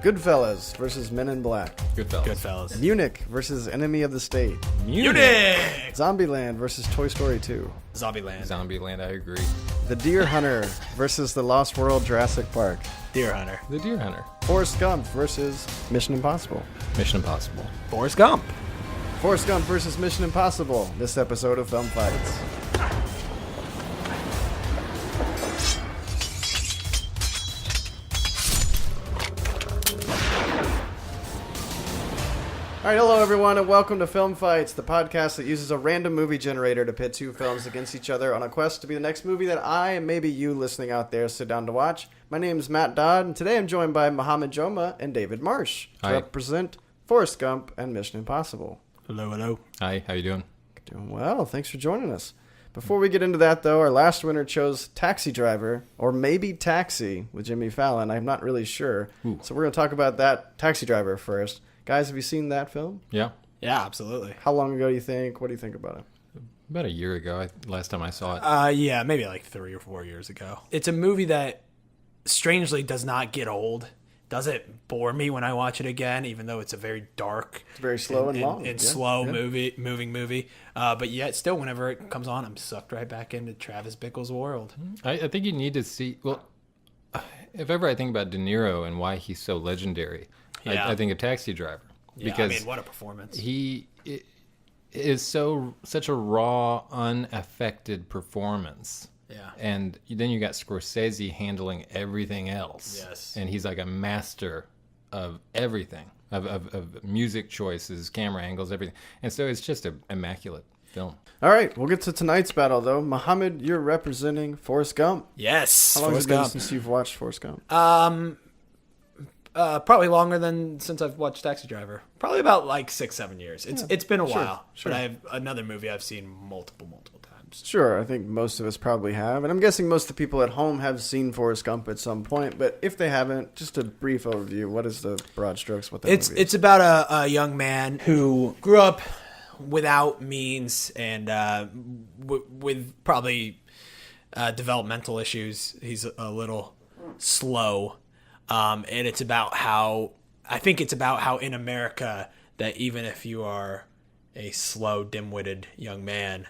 Goodfellas versus Men in Black. Goodfellas. Munich versus Enemy of the State. Munich! Zombieland versus Toy Story 2. Zombieland, I agree. The Deer Hunter versus The Lost World Jurassic Park. Deer Hunter. The Deer Hunter. Forrest Gump versus Mission Impossible. Mission Impossible. Forrest Gump. Forrest Gump versus Mission Impossible. This episode of Film Fights. All right, hello everyone, and welcome to Film Fights, the podcast that uses a random movie generator to pit two films against each other on a quest to be the next movie that I and maybe you listening out there sit down to watch. My name is Matt Dodd, and today I'm joined by Mohamad Jomaa and David Marsh to represent Forrest Gump and Mission Impossible. Hello. Hi, how you doing? Doing well. Thanks for joining us. Before we get into that, though, our last winner chose Taxi Driver, or maybe Taxi, with Jimmy Fallon. I'm not really sure. Ooh. So we're going to talk about that Taxi Driver first. Guys, have you seen that film? Yeah. Yeah, absolutely. How long ago do you think? What do you think about it? About a year ago, last time I saw it. Yeah, maybe like 3 or 4 years ago. It's a movie that strangely does not get old. Doesn't bore me when I watch it again, even though it's a very dark, It's very slow and long. and slow moving movie. But yet, still, whenever it comes on, I'm sucked right back into Travis Bickle's world. I think you need to see... Well, if ever I think about De Niro and why he's so legendary, Yeah. I think of Taxi Driver. Yeah, Because I mean, what a performance. he is such a raw, unaffected performance. Yeah. And then you got Scorsese handling everything else. Yes. And he's like a master of everything, of music choices, camera angles, everything. And so it's just an immaculate film. All right, we'll get to tonight's battle, though. Mohamad, you're representing Forrest Gump. Yes. How long has Forrest it been Gump. since you've watched Forrest Gump? Probably longer than since I've watched Taxi Driver. Probably about like 6-7 years. It's been a while. sure. But I have another movie I've seen multiple times. Sure, I think most of us probably have. And I'm guessing most of the people at home have seen Forrest Gump at some point. But if they haven't, just a brief overview. What is the broad strokes? What that movie is? It's about a young man who grew up without means and with probably developmental issues. He's a little slow. And it's about how in America that even if you are a slow, dim-witted young man,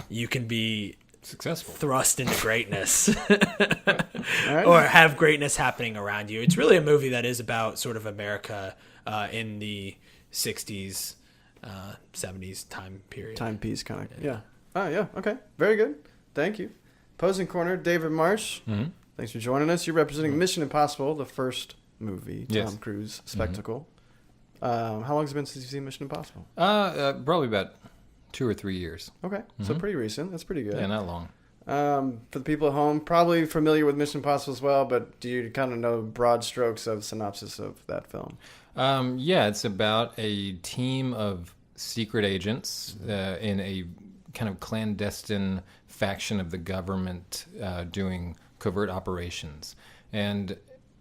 you can be Successful. thrust into greatness right. or have greatness happening around you. It's really a movie that is about sort of America in the 60s, 70s time period. Timepiece kind of. Yeah. Oh, yeah. Okay. Very good. Thank you. Opposing corner, David Marsh. Mm-hmm. Thanks for joining us. You're representing Mission Impossible, the first movie, Tom Yes. Cruise spectacle. How long has it been since you've seen Mission Impossible? Probably about 2 or 3 years. Okay. So pretty recent. That's pretty good. Yeah, not long. For the people at home, probably familiar with Mission Impossible as well, but do you kind of know broad strokes of synopsis of that film? Yeah, it's about a team of secret agents in a kind of clandestine faction of the government doing covert operations. And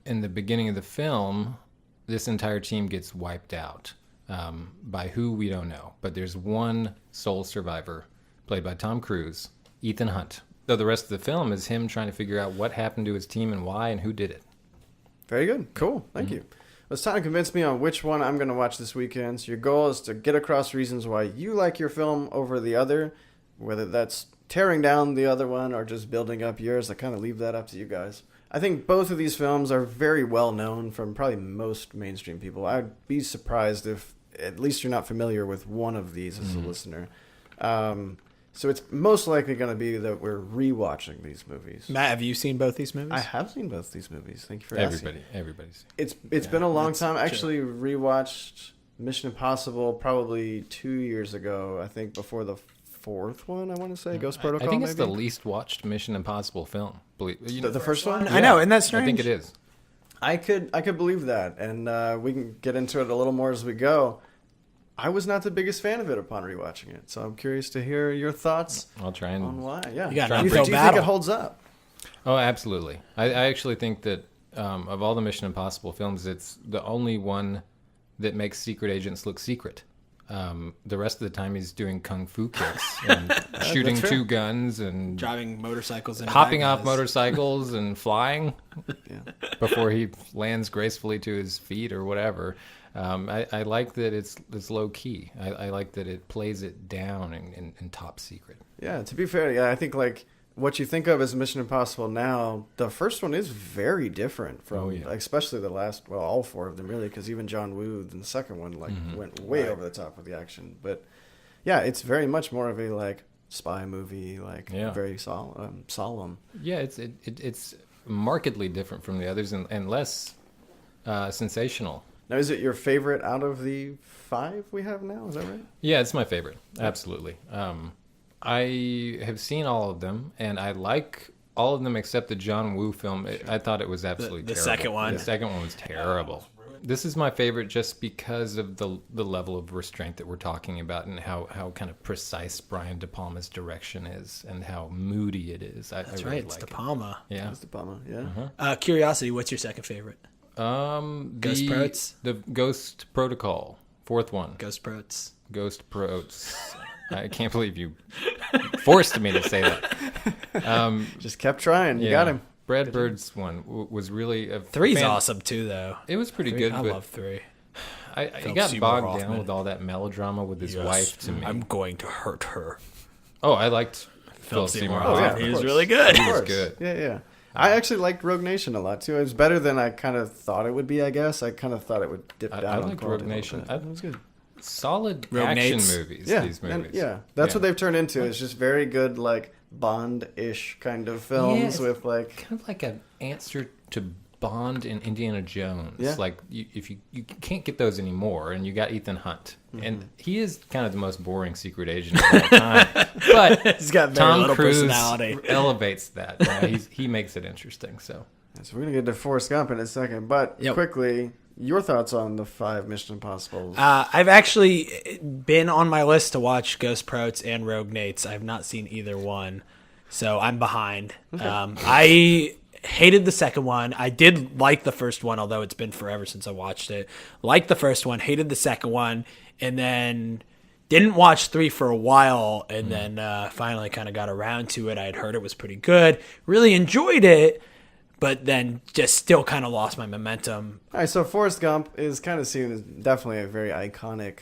in the beginning of the film, this entire team gets wiped out by who we don't know. But there's one sole survivor, played by Tom Cruise, Ethan Hunt. So the rest of the film is him trying to figure out what happened to his team and why and who did it. Very good. Cool. Thank you. Well, it's time to convince me on which one I'm going to watch this weekend. So your goal is to get across reasons why you like your film over the other, whether that's tearing down the other one or just building up yours. I kind of leave that up to you guys. I think both of these films are very well known from probably most mainstream people. I'd be surprised if at least you're not familiar with one of these as a listener. So it's most likely going to be that we're rewatching these movies. Matt, have you seen both these movies? I have seen both these movies. Thank you for asking. Everybody's. It's been a long time. I actually rewatched Mission Impossible probably 2 years ago. I think before the fourth one, I want to say Ghost Protocol. I think it's maybe? the least watched Mission Impossible film. The first one. I know, and that's strange. I think it is. I could believe that, and we can get into it a little more as we go. I was not the biggest fan of it upon rewatching it, so I'm curious to hear your thoughts I'll try and... on why. Yeah, You got do an you uphill think battle. it holds up? Oh, absolutely. I actually think that of all the Mission Impossible films, it's the only one that makes secret agents look secret. The rest of the time he's doing kung fu kicks and shooting two guns and driving motorcycles and hopping off motorcycles and flying Yeah. before he lands gracefully to his feet or whatever. I like that it's low key. I like that it plays it down in top secret. Yeah, to be fair, yeah, I think like what you think of as Mission Impossible now, the first one is very different from, especially the last, well, all four of them really, because even John Woo, the second one, like went way over the top with the action. But yeah, it's very much more of a like spy movie, like very solemn. Yeah, it's markedly different from the others and less sensational. Now, is it your favorite out of the 5 we have now? Is that right? Yeah, it's my favorite. Absolutely. I have seen all of them, and I like all of them except the John Woo film. I thought it was absolutely terrible. The second one? The second one was terrible. This is my favorite just because of the level of restraint that we're talking about and how kind of precise Brian De Palma's direction is and how moody it is. That's really right. It's like De Palma. Yeah. It's De Palma, yeah. Curiosity, what's your second favorite? Ghost Protes? The Ghost Protocol. 4th one. Ghost Protes. Ghost Protes. I can't believe you forced me to say that. Just kept trying. You got him. Brad Bird's one was really... 3's awesome, too, though. It was pretty good. I but love 3. I got bogged down with all that melodrama with his wife to me. I'm going to hurt her. Oh, I liked Philip Seymour Hoffman. Oh, yeah, he was really good. He was good. Yeah. I actually liked Rogue Nation a lot, too. It was better than I kind of thought it would be, I guess. I kind of thought it would dip down. I on liked quality Rogue Nation. It was good. Solid Rogue action Nates. movies, Yeah, these movies. That's what they've turned into. It's just very good, like, Bond-ish kind of films with, like... kind of like an answer to Bond and Indiana Jones. Yeah. Like, if you can't get those anymore, and you got Ethan Hunt. And he is kind of the most boring secret agent of all time. But He's got very Tom little Cruise personality. elevates that. He makes it interesting, so... So we're going to get to Forrest Gump in a second, but quickly... Your thoughts on the 5 Mission Impossibles? I've actually been on my list to watch Ghost Protes and Rogue Nates. I've not seen either one, so I'm behind. Okay. I hated the second one. I did like the first one, although it's been forever since I watched it. Liked the first one, hated the second one, and then didn't watch 3 for a while, and then finally kind of got around to it. I had heard it was pretty good. Really enjoyed it. But then just still kind of lost my momentum. All right, so Forrest Gump is kind of seen as definitely a very iconic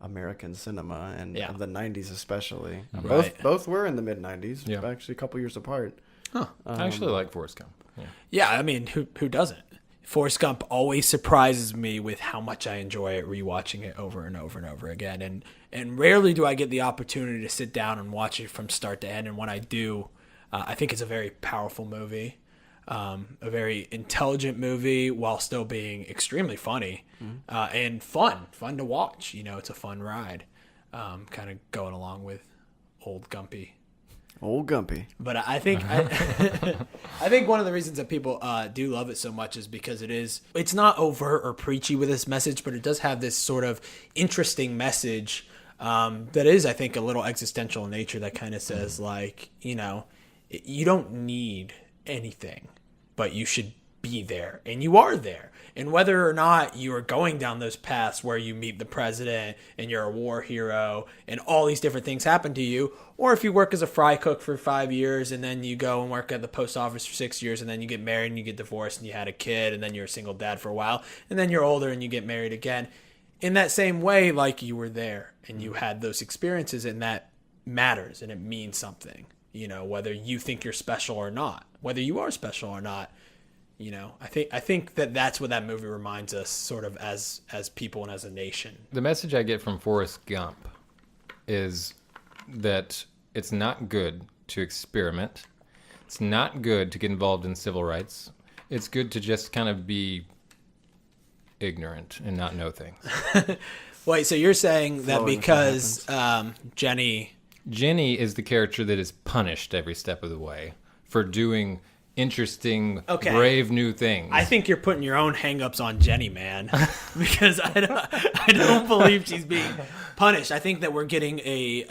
American cinema, and of the 90s especially. Right. Both were in the mid-90s, Yeah. actually a couple years apart. I actually like Forrest Gump. Yeah, I mean, who doesn't? Forrest Gump always surprises me with how much I enjoy it, rewatching it over and over and over again. And rarely do I get the opportunity to sit down and watch it from start to end. And when I do, I think it's a very powerful movie. A very intelligent movie while still being extremely funny and fun to watch. You know, it's a fun ride, kind of going along with Old Gumpy. Old Gumpy. But I think I think one of the reasons that people do love it so much is because it's not overt or preachy with this message, but it does have this sort of interesting message that is, I think, a little existential in nature that kind of says, like, you know, you don't need anything, but you should be there, and you are there. And whether or not you are going down those paths where you meet the president and you're a war hero and all these different things happen to you, or if you work as a fry cook for 5 years and then you go and work at the post office for 6 years and then you get married and you get divorced and you had a kid and then you're a single dad for a while and then you're older and you get married again, in that same way, like, you were there and you had those experiences, and that matters and it means something. You know, whether you think you're special or not, whether you are special or not, you know, I think that that's what that movie reminds us, sort of as people and as a nation. The message I get from Forrest Gump is that it's not good to experiment. It's not good to get involved in civil rights. It's good to just kind of be ignorant and not know things. Wait, so you're saying that because Jenny is the character that is punished every step of the way for doing interesting, brave new things. I think you're putting your own hang-ups on Jenny, man, because I don't believe she's being punished. I think that we're getting a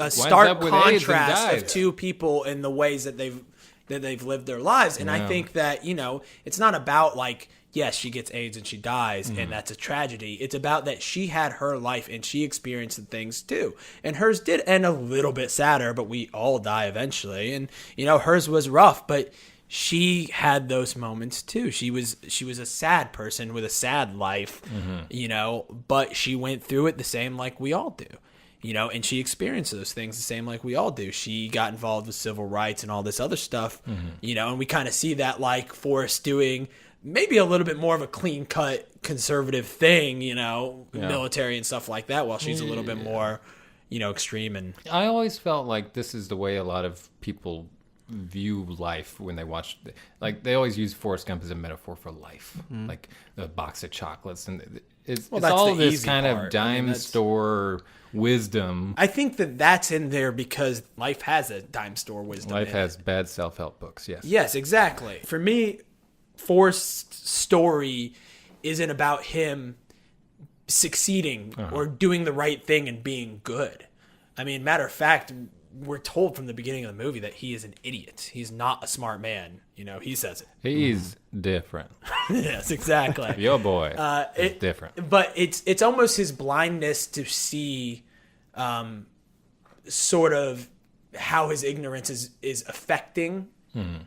stark contrast of two people in the ways that they've lived their lives, and I think that, you know, it's not about, like, yes, she gets AIDS and she dies, and that's a tragedy. It's about that she had her life and she experienced the things too. And hers did end a little bit sadder, but we all die eventually. And, hers was rough, but she had those moments too. She was a sad person with a sad life, but she went through it the same like we all do. And she experienced those things the same like we all do. She got involved with civil rights and all this other stuff, and we kind of see that like Forrest doing maybe a little bit more of a clean-cut conservative thing, military and stuff like that, while she's a little bit more, extreme. And I always felt like this is the way a lot of people view life when they watch, like they always use Forrest Gump as a metaphor for life, like the box of chocolates, and it's all this kind of dime store wisdom. I think that's in there because life has a dime store wisdom. Life has bad self-help books. Yes, exactly. For me, Forrest's story isn't about him succeeding or doing the right thing and being good. I mean, matter of fact, we're told from the beginning of the movie that he is an idiot. He's not a smart man. He says it. He's different. Yes, exactly. Your boy is different. But it's almost his blindness to see sort of how his ignorance is affecting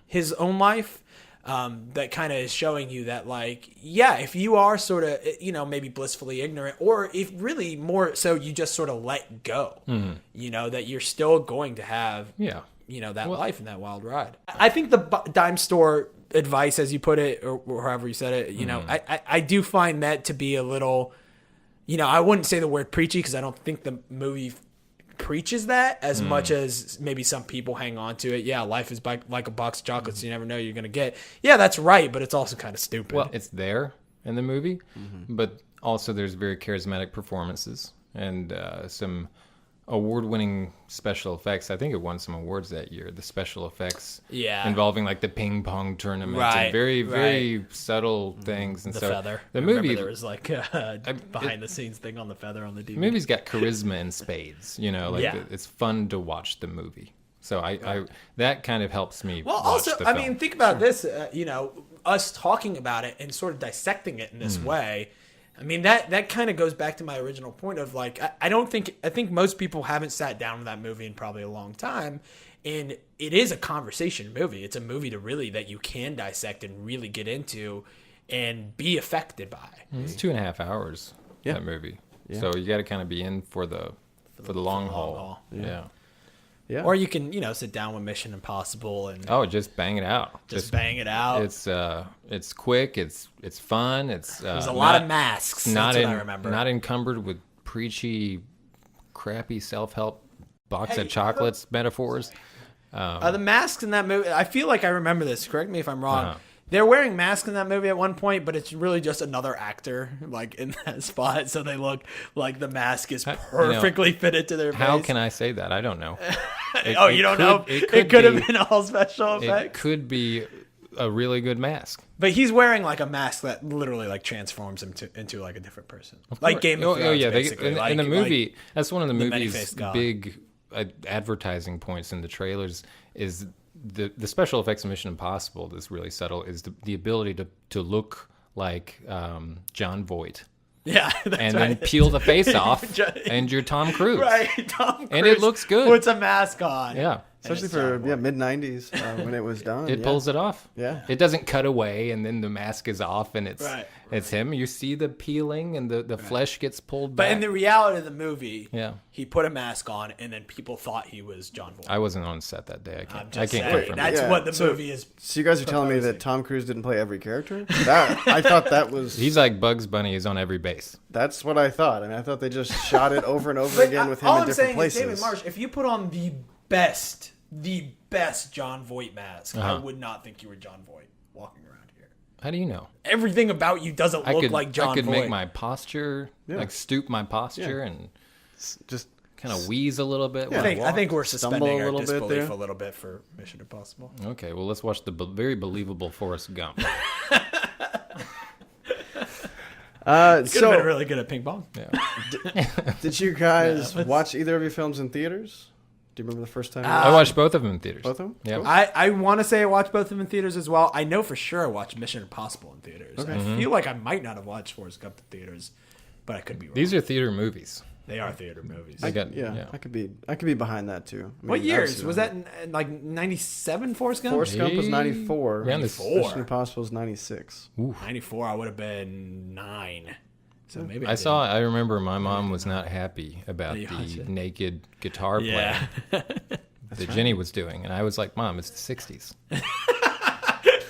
his own life. That kind of is showing you that, like, yeah, if you are sort of, maybe blissfully ignorant, or if really more so you just sort of let go, that you're still going to have, that life and that wild ride. I think the dime store advice, as you put it, or however you said it, I do find that to be a little, I wouldn't say the word preachy because I don't think the movie preaches that as much as maybe some people hang on to it. Yeah, life is like a box of chocolates you never know you're going to get. Yeah, that's right, but it's also kind of stupid. Well, it's there in the movie, but also there's very charismatic performances and some award-winning special effects. I think it won some awards that year. The special effects involving like the ping pong tournament and very subtle things. And the so feather. The movie, there was like a behind-the-scenes thing on the feather on the DVD. The movie's got charisma in spades. It's fun to watch the movie. So I that kind of helps me. Well, watch also, the I film. mean, think about this. Us talking about it and sort of dissecting it in this way. I mean, that kind of goes back to my original point of like, I think most people haven't sat down with that movie in probably a long time. And it is a conversation movie. It's a movie that you can dissect and really get into and be affected by. It's 2.5 hours, that movie. Yeah. So you got to kind of be in for the long haul. Yeah. Yeah. Or you can, sit down with Mission Impossible and just bang it out. Just bang it out. It's quick. It's fun. There's a lot of masks. That's what I remember. Not encumbered with preachy, crappy self-help box of chocolates metaphors. The masks in that movie. I feel like I remember this. Correct me if I'm wrong. They're wearing masks in that movie at one point, but it's really just another actor like in that spot, so they look like the mask is perfectly fitted to their face. How can I say that? I don't know. You don't know? It could have been all special effects. It could be a really good mask. But he's wearing like a mask that literally like transforms him into like a different person, like Game of Thrones. Basically. In the movie, that's one of the movie's big advertising points in the trailers is. The special effects of Mission Impossible that's really subtle is the ability to look like John Voight. Yeah, and then peel the face off, and you're Tom Cruise. Right, Tom Cruise. And it looks good. Puts a mask on. Yeah. Especially for mid-90s when it was done. It pulls it off. Yeah. It doesn't cut away and then the mask is off and it's him. You see the peeling and the flesh gets pulled back. But in the reality of the movie, he put a mask on and then people thought he was John Voight. I wasn't on set that day. I can't confirm. That's what the movie is. So you guys are telling me that Tom Cruise didn't play every character? I thought that was... He's like Bugs Bunny. He's on every base. That's what I thought. I mean, I thought they just shot it over and over again with him in different places. All I'm saying is, David Marsh, if you put on the best John Voight mask, I would not think you were John Voight walking around here. How do you know? Everything about you doesn't look like John Voight. I could make my posture, stoop my posture and just kind of wheeze a little bit. Yeah, I think we're suspending our disbelief a little bit for Mission Impossible. Okay, well, let's watch the very believable Forrest Gump. Could have been really good at ping pong. Yeah. Did you guys watch either of your films in theaters? Do you remember the first time? I watched both of them in theaters. Both of them? Yeah. Cool. I want to say I watched both of them in theaters as well. I know for sure I watched Mission Impossible in theaters. Okay. I feel like I might not have watched Forrest Gump in theaters, but I could be wrong. These are theater movies. They are theater movies. I got, Yeah, I could be behind that too. I mean, What years? obviously Was not. that in, like 97 Forrest Gump? Forrest Gump was 94. Around this- Mission Impossible was 96. 94, I would have been 9. So maybe I remember my mom was not happy about You watched the it? naked guitar playing Yeah. that Jenny was doing, and I was like, "Mom, it's the '60s.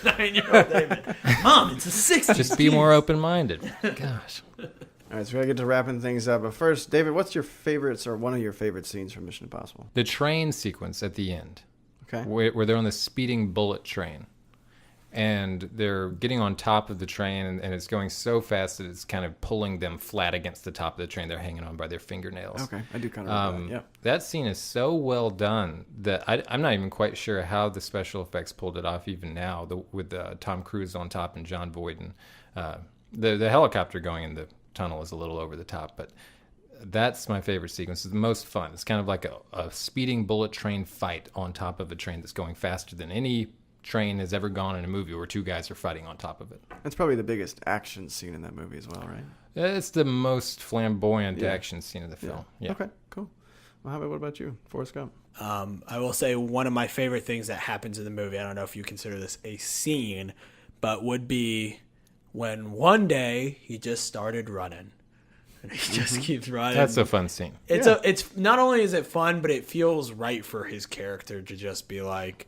9-year-old David. Mom, it's the 60s. Just be more open-minded." Gosh, All right, so we gotta get to wrapping things up. But first, David, what's your favorites or one of your favorite scenes from Mission Impossible? the train sequence at the end, Okay. where they're on the speeding bullet train, and they're getting on top of the train, and it's going so fast that it's kind of pulling them flat against the top of the train. They're hanging on by their fingernails. Okay, I do kind of remember that. Yeah. That scene is so well done that I'm not even quite sure how the special effects pulled it off even now, with Tom Cruise on top and John Boyd. And the helicopter going in the tunnel is a little over the top, but that's my favorite sequence. It's the most fun. It's kind of like a speeding bullet train fight on top of a train that's going faster than any train has ever gone in a movie where two guys are fighting on top of it. That's probably the biggest action scene in that movie as well, right? It's the most flamboyant Yeah. action scene of the film. Yeah. Okay, cool. Mohamad, what about you? Forrest Gump. I will say one of my favorite things that happens in the movie, I don't know if you consider this a scene, but would be when one day he just started running. And he just keeps running. That's a fun scene. It's not only is it fun, but it feels right for his character to just be like,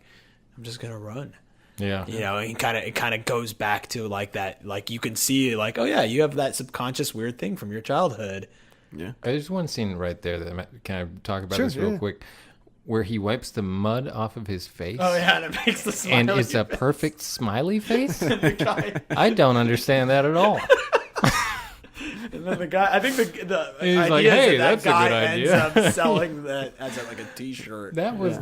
I'm just gonna run. Yeah. You know, and it kind of goes back to like that, like you can see like, oh yeah, you have that subconscious weird thing from your childhood. Yeah. There's one scene right there that can I talk about Sure, this real yeah. quick, where he wipes the mud off of his face. Oh yeah, and it makes the smile. And it's a perfect smiley face. the guy, I don't understand that at all. and then the guy. I think the He's idea like, is "Hey, that that's a guy good idea." ends up selling that as like a T-shirt. That was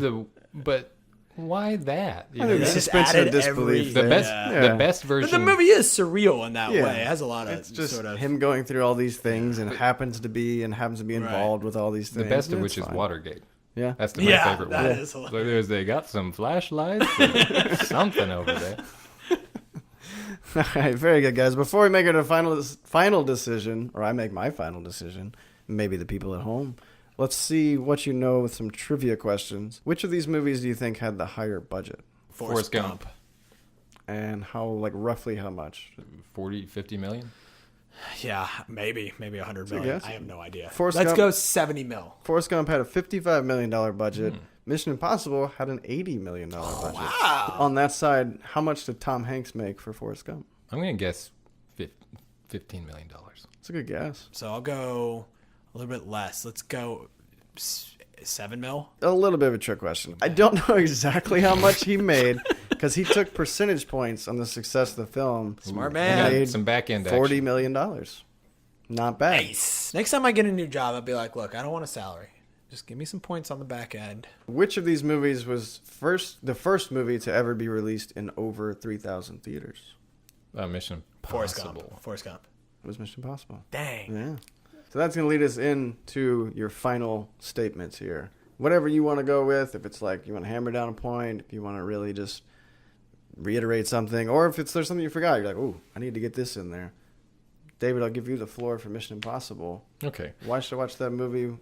but why that? You I know, think the They just suspension of added disbelief. the every- best, Yeah. the best But version. the movie is surreal in that Yeah. way. It has a lot of It's just sort of him going through all these things and happens to be involved with all these the things. best of It's which is fine. Watergate. Yeah. That's my Yeah, favorite that one. is hilarious. So they got some flashlights, and something over there. All right, very good, guys. Before we make it a final decision, or I make my final decision, maybe the people at home, let's see what you know with some trivia questions. Which of these movies do you think had the higher budget? Forrest Gump. And roughly how much? 40, 50 million? Yeah, maybe 100 a million. guess. I have no idea. Forrest Let's Gump- go 70 mil. Forrest Gump had a $55 million budget. Mission Impossible had an $80 million budget. Wow. On that side, how much did Tom Hanks make for Forrest Gump? I'm going to guess $15 million. That's a good guess. So I'll go a little bit less. Let's go 7 mil. A little bit of a trick question. I don't know exactly how much he made because he took percentage points on the success of the film. Smart I man. Made got some back end $40 action. million. Not bad. Nice. Next time I get a new job, I'll be like, look, I don't want a salary. Just give me some points on the back end. Which of these movies was the first movie to ever be released in over 3,000 theaters? Mission Forrest Impossible. Gump. Forrest Gump. It was Mission Impossible. Dang. Yeah. So that's going to lead us into your final statements here. Whatever you want to go with, if it's like you want to hammer down a point, if you want to really just reiterate something, or if there's something you forgot, you're like, ooh, I need to get this in there. David, I'll give you the floor for Mission Impossible. Okay. Why should I watch that movie?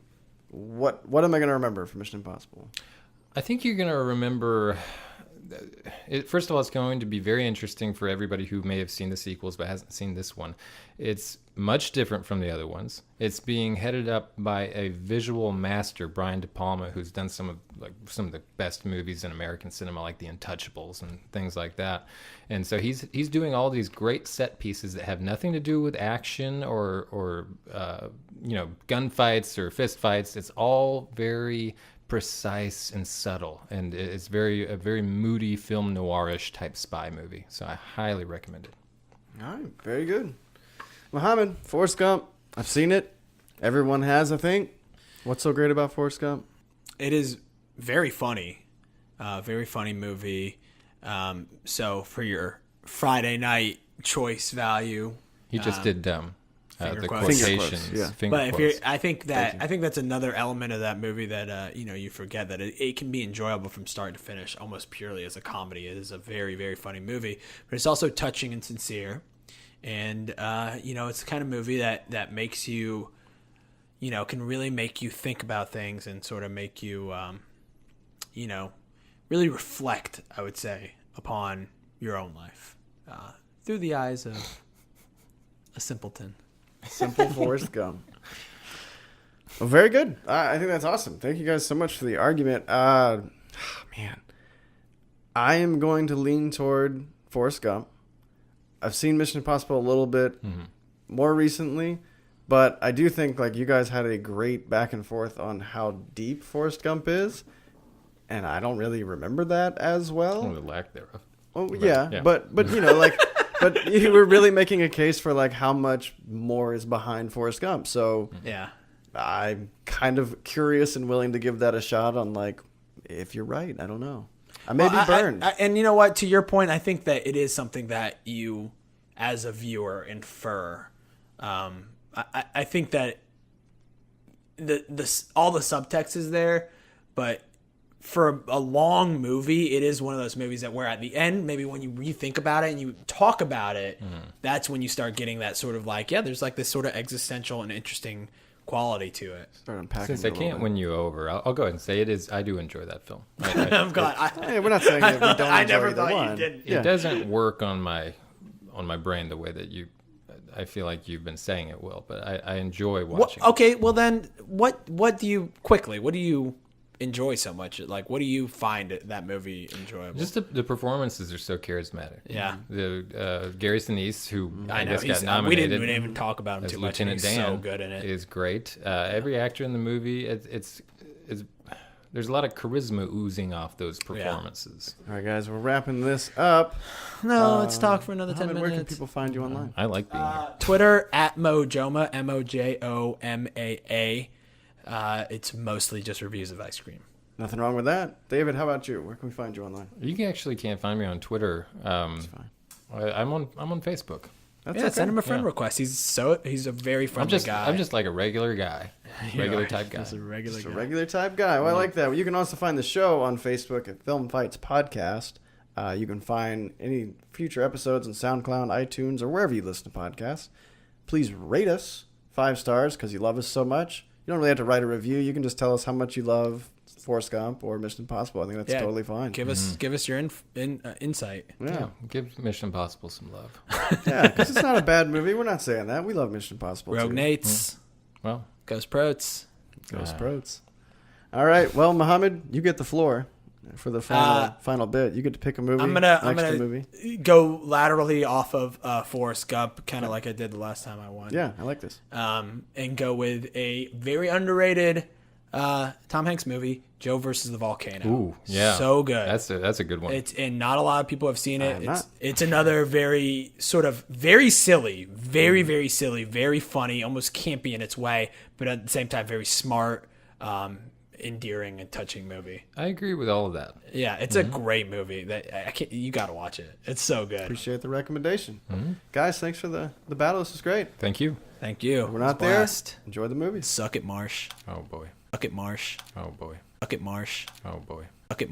What am I going to remember for Mission Impossible? I think you're going to remember... First of all, it's going to be very interesting for everybody who may have seen the sequels but hasn't seen this one. It's much different from the other ones. It's being headed up by a visual master, Brian De Palma, who's done some of the best movies in American cinema, like The Untouchables and things like that. And so he's doing all these great set pieces that have nothing to do with action or gunfights or fist fights. It's all very precise and subtle, and it's a very moody film noirish type spy movie. So I highly recommend it. All right, very good. Mohamad, Forrest Gump, I've seen it. Everyone has, I think. What's so great about Forrest Gump? It is very funny. Very funny movie. So for your Friday night choice value, He just did Dumb. Finger the quotes. quotations. Finger quotes, yeah. Finger But quotes. I think that's another element of that movie that you forget that it can be enjoyable from start to finish, almost purely as a comedy. It is a very, very funny movie, but it's also touching and sincere, and it's the kind of movie that makes you, can really make you think about things and sort of make you, really reflect, I would say, upon your own life through the eyes of a simpleton. Simple Forrest Gump. Well, very good. I think that's awesome. Thank you guys so much for the argument. Man, I am going to lean toward Forrest Gump. I've seen Mission Impossible a little bit more recently, but I do think you guys had a great back and forth on how deep Forrest Gump is, and I don't really remember that as well. Oh, the lack thereof. Oh yeah. But but you were really making a case for how much more is behind Forrest Gump. So Yeah. I'm kind of curious and willing to give that a shot on if you're right. I don't know. I may be burned. And you know what? To your point, I think that it is something that you, as a viewer, infer. I think that all the subtext is there, but for a long movie, it is one of those movies that where at the end, maybe when you rethink about it and you talk about it, that's when you start getting that sort of there's this sort of existential and interesting quality to it. Start unpacking. Since I can't win you over, I'll go ahead and say it is. I do enjoy that film. I'm glad. Hey, we're not saying that we don't I enjoy never either thought one. you didn't. It doesn't work on my brain the way that I feel like you've been saying it will, but I enjoy watching. Okay, well then, what do you enjoy so much? What do you find that movie enjoyable? Just the performances are so charismatic. Yeah. The Gary Sinise, who I know guess got we nominated. didn't even talk about him as too much. Lieutenant He's Dan, so good in it. Is great. Every actor in the movie, it's there's a lot of charisma oozing off those performances. All right, guys, we're wrapping this up. No, let's talk for another 10 Mohamad, minutes. where can people find you online? I like being here. Twitter at Mojoma, MOJOMAA. It's mostly just reviews of ice cream. Nothing wrong with that. David, how about you? Where can we find you online? Actually can't find me on Twitter. That's fine. I'm on Facebook. That's Yeah, send him a friend request. He's a very friendly guy. I'm just like a regular guy, type guy. Just a regular Just guy. a regular type guy. Well, I like that. Well, you can also find the show on Facebook at Film Fights Podcast. You can find any future episodes on SoundCloud, iTunes, or wherever you listen to podcasts. Please rate us 5 stars because you love us so much. You don't really have to write a review. You can just tell us how much you love Forrest Gump or Mission Impossible. I think that's totally fine. Give us your insight. Yeah. Give Mission Impossible some love. Yeah, because it's not a bad movie. We're not saying that. We love Mission Impossible Rogue too. Nates. Well, Ghost Protes. Ghost Protes. All right. Well, Mohamad, you get the floor for the final bit. You get to pick a movie. I'm next gonna to movie. go laterally off of Forrest Gump, kind of like I did the last time I won. Yeah, I like this. And go with a very underrated Tom Hanks movie, Joe versus the Volcano. ooh, yeah, So good. That's a good one. And not a lot of people have seen it. I'm not. It's another very very silly, very silly, very funny, almost campy in its way, but at the same time very smart, endearing and touching movie. I agree with all of that. Yeah, it's a great movie. That you got to watch it. It's so good. Appreciate the recommendation. Guys, thanks for the battle. This was great. Thank you. Thank you. We're not there. Enjoy the movie. Suck it, Marsh. Oh boy. Suck it, Marsh. Oh boy. Suck it, Marsh. Oh boy.